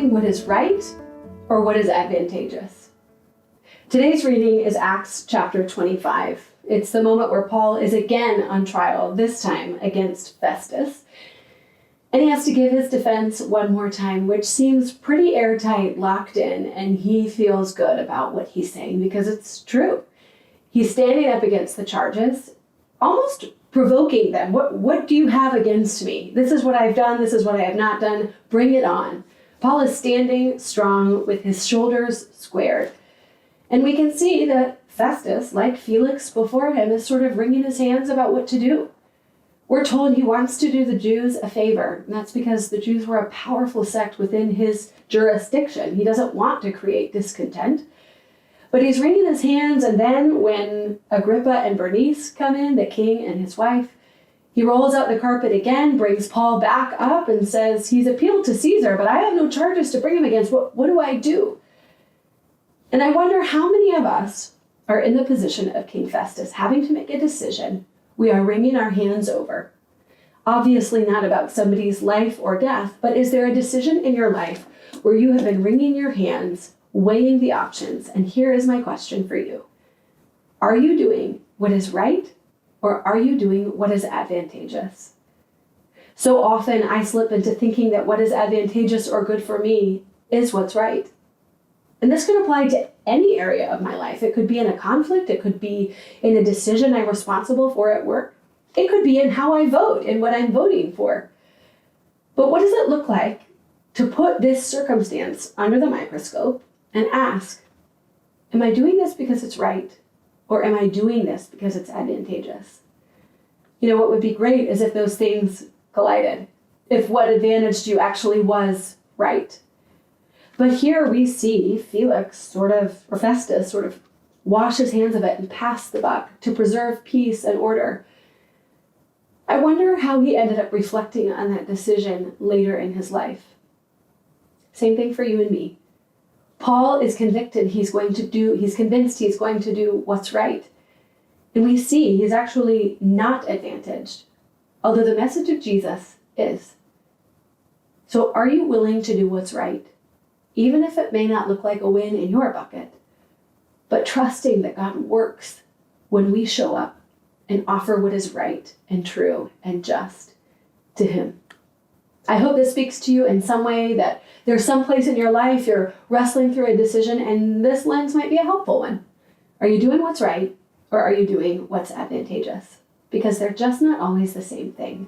doing what is right or what is advantageous? Today's reading is Acts chapter 25. It's the moment where Paul is again on trial, this time against Festus. And he has to give his defense one more time, which seems pretty airtight, locked in, and he feels good about what he's saying because it's true. He's standing up against the charges, almost provoking them. What do you have against me? This is what I've done. This is what I have not done. Bring it on. Paul is standing strong with his shoulders squared. And we can see that Festus, like Felix before him, is sort of wringing his hands about what to do. We're told he wants to do the Jews a favor, and that's because the Jews were a powerful sect within his jurisdiction. He doesn't want to create discontent. But he's wringing his hands, and then when Agrippa and Bernice come in, the king and his wife, he rolls out the carpet again, brings Paul back up, and says, he's appealed to Caesar, but I have no charges to bring him against. What do I do? And I wonder how many of us are in the position of King Festus, having to make a decision we are wringing our hands over. Obviously not about somebody's life or death, but is there a decision in your life where you have been wringing your hands, weighing the options? And here is my question for you. Are you doing what is right, or are you doing what is advantageous? So often I slip into thinking that what is advantageous or good for me is what's right. And this can apply to any area of my life. It could be in a conflict. It could be in a decision I'm responsible for at work. It could be in how I vote and what I'm voting for. But what does it look like to put this circumstance under the microscope and ask, am I doing this because it's right? Or am I doing this because it's advantageous? You know, what would be great is if those things collided, if what advantaged you actually was right. But here we see Festus sort of wash his hands of it and pass the buck to preserve peace and order. I wonder how he ended up reflecting on that decision later in his life. Same thing for you and me. Paul is convicted he's convinced he's going to do what's right. And we see he's actually not advantaged, although the message of Jesus is. So are you willing to do what's right, even if it may not look like a win in your bucket, but trusting that God works when we show up and offer what is right and true and just to him? I hope this speaks to you in some way, that there's some place in your life you're wrestling through a decision, and this lens might be a helpful one. Are you doing what's right, or are you doing what's advantageous? Because they're just not always the same thing.